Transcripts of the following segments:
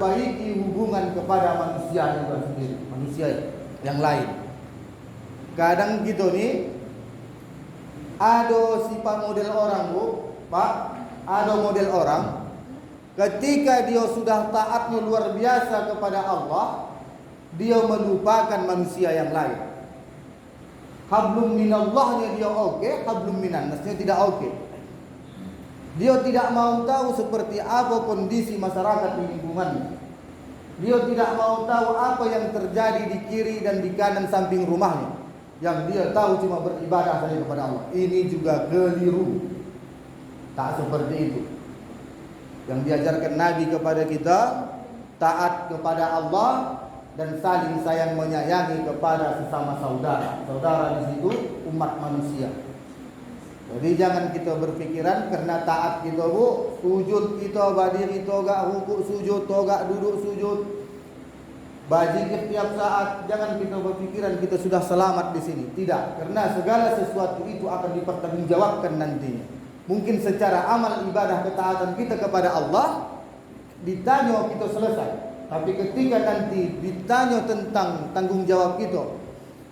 Baiki hubungan kepada manusia juga sendiri, manusia yang lain. Kadang gitu nih, ada sifat model orang bu, Pak, ada model orang ketika dia sudah taatnya luar biasa kepada Allah, dia melupakan manusia yang lain. Hablum minallahnya dia oke, hablum minannasnya tidak oke. Dia tidak mau tahu seperti apa kondisi masyarakat di lingkungannya. Dia tidak mau tahu apa yang terjadi di kiri dan di kanan samping rumahnya. Yang dia tahu cuma beribadah saja kepada Allah. Ini juga keliru. Tak seperti itu. Yang diajarkan Nabi kepada kita, taat kepada Allah dan saling sayang menyayangi kepada sesama saudara. Saudara di situ umat manusia. Jadi jangan kita berpikiran karena taat kita bu, sujud kita berdiri toga, rukuk sujud toga, duduk sujud, bajikir tiap saat. Jangan kita berpikiran kita sudah selamat di sini. Tidak, karena segala sesuatu itu akan dipertanggungjawabkan nantinya. Mungkin secara amal ibadah ketaatan kita kepada Allah ditanya kita selesai. Tapi ketika nanti ditanya tentang tanggung jawab kita,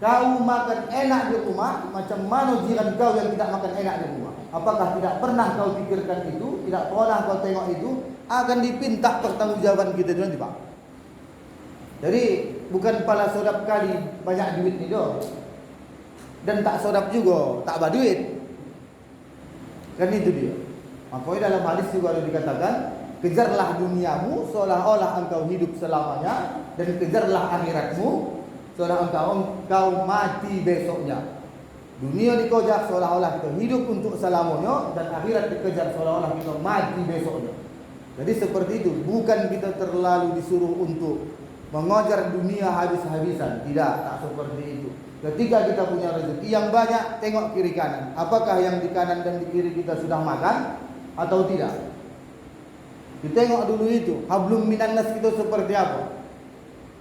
kau makan enak di rumah, macam mana jiran kau yang tidak makan enak di rumah? Apakah tidak pernah kau pikirkan itu? Tidak pernah kau tengok itu? Akan dipinta pertanggungjawaban kita nanti Pak. Jadi bukan pala sodap kali banyak duit ni doh, dan tak sodap juga tak berduit. Kan itu dia. Makanya dalam hadis juga ada dikatakan, kejarlah duniamu seolah-olah engkau hidup selamanya, dan kejarlah akhiratmu seolah engkau mati besoknya. Dunia dikejar seolah-olah kita hidup untuk selamanya, dan akhirat dikejar seolah-olah kita mati besoknya. Jadi seperti itu. Bukan kita terlalu disuruh untuk mengejar dunia habis-habisan. Tidak, tak seperti itu. Ketika kita punya rezeki yang banyak, tengok kiri kanan. Apakah yang di kanan dan di kiri kita sudah makan atau tidak? Kita tengok dulu itu. Hablum minannas kita seperti apa?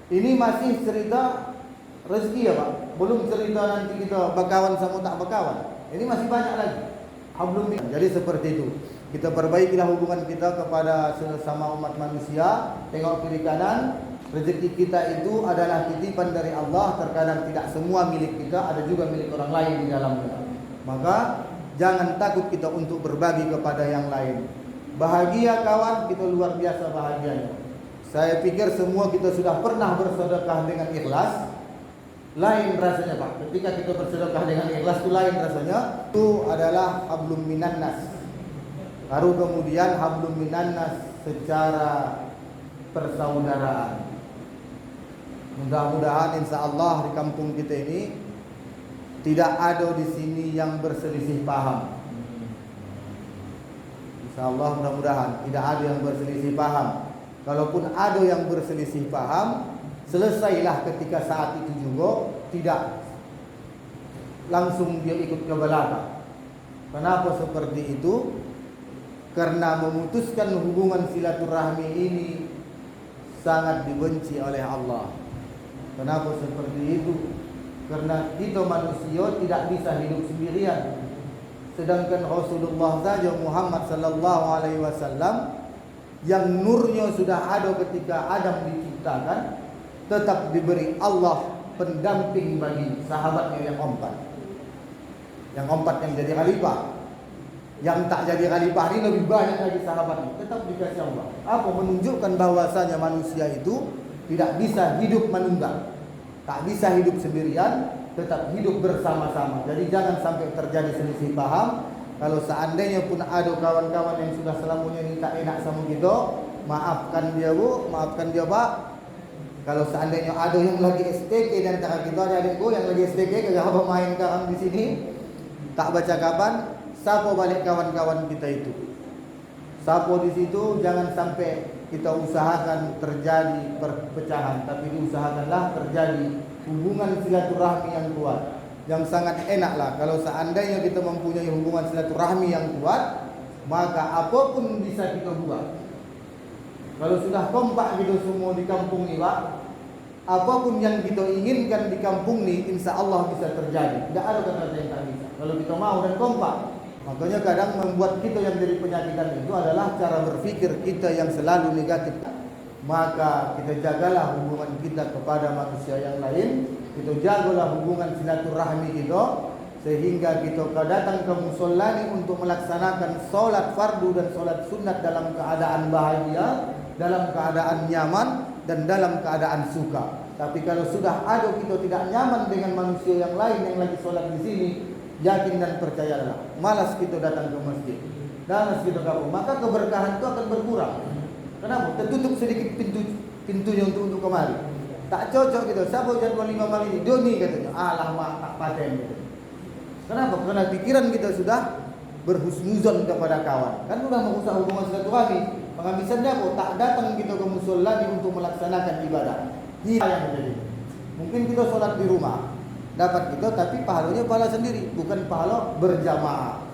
Ini masih cerita rezeki ya Pak. Belum cerita nanti kita berkawan sama tak berkawan. Ini masih banyak lagi. Hablum minannas. Jadi seperti itu. Kita perbaikilah hubungan kita kepada sesama umat manusia. Tengok kiri kanan. Rezeki kita itu adalah titipan dari Allah. Terkadang tidak semua milik kita, ada juga milik orang lain di dalamnya. Maka jangan takut kita untuk berbagi kepada yang lain. Bahagia kawan, kita luar biasa bahagianya. Saya pikir semua kita sudah pernah bersedekah dengan ikhlas. Lain rasanya Pak. Ketika kita bersedekah dengan ikhlas itu lain rasanya. Itu adalah hablum minannas. Baru kemudian hablum minannas secara persaudaraan. Mudah-mudahan insya-Allah di kampung kita ini tidak ada di sini yang berselisih paham. Insya-Allah mudah-mudahan tidak ada yang berselisih paham. Kalaupun ada yang berselisih paham, selesailah ketika saat itu juga, tidak langsung dia ikut ke belakang. Kenapa seperti itu? Karena memutuskan hubungan silaturahmi ini sangat dibenci oleh Allah. Kenapa seperti itu? Karena kita manusia tidak bisa hidup sendirian. Sedangkan Rasulullah saja Muhammad sallallahu alaihi wasallam yang nurnya sudah ada ketika Adam diciptakan, tetap diberi Allah pendamping bagi sahabatnya yang empat. Yang empat yang jadi khalifah. Yang tak jadi khalifah ini lebih banyak lagi sahabatnya, tetap dikasih Allah. Apa menunjukkan bahwasanya manusia itu tidak bisa hidup menunggang, tak bisa hidup sendirian, tetap hidup bersama-sama. Jadi jangan sampai terjadi selisih paham. Kalau seandainya pun ada kawan-kawan yang sudah selamanya ini tak enak sama kita, maafkan dia Bu, maafkan dia Pak. Kalau seandainya ada yang lagi STK di antara kita, ada adikku yang lagi STK, kagak apa main sekarang di sini, tak baca kapan, sapa balik kawan-kawan kita itu. Sapa di situ, jangan sampai kita usahakan terjadi perpecahan, tapi diusahakanlah terjadi hubungan silaturahmi yang kuat, yang sangat enaklah. Kalau seandainya kita mempunyai hubungan silaturahmi yang kuat, maka apapun bisa kita buat. Kalau sudah kompak gitu semua di kampung ini Pak, apapun yang kita inginkan di kampung ini, insya Allah bisa terjadi. Tidak ada kata yang tak bisa. Kalau kita mau dan kompak. Makanya kadang membuat kita yang jadi penyakitan itu adalah cara berpikir kita yang selalu negatif. maka kita jagalah hubungan kita kepada manusia yang lain. Kita jagalah hubungan silaturahmi kita, sehingga kita datang ke musola ini untuk melaksanakan solat fardu dan solat sunat dalam keadaan bahagia, dalam keadaan nyaman, dan dalam keadaan suka. Tapi kalau sudah ada kita tidak nyaman dengan manusia yang lain yang lagi solat di sini, yakin dan percayalah, malas kita datang ke masjid, malas kita gabung, maka keberkahan itu akan berkurang. Kenapa? Tertutup sedikit pintunya untuk kemari. Tak cocok gitu. Siapa jadwal 5 malam ini? Doni katanya. Alah mak tak paten gitu. Kenapa? Karena pikiran kita sudah berhusnuzon kepada kawan. Kan sudah merusak hubungan silaturahmi. Penghabisannya apa? Tak datang kita ke musola untuk melaksanakan ibadah. Ini yang terjadi. Mungkin kita sholat di rumah, dapat kita, tapi pahalanya pahala sendiri, bukan pahala berjamaah.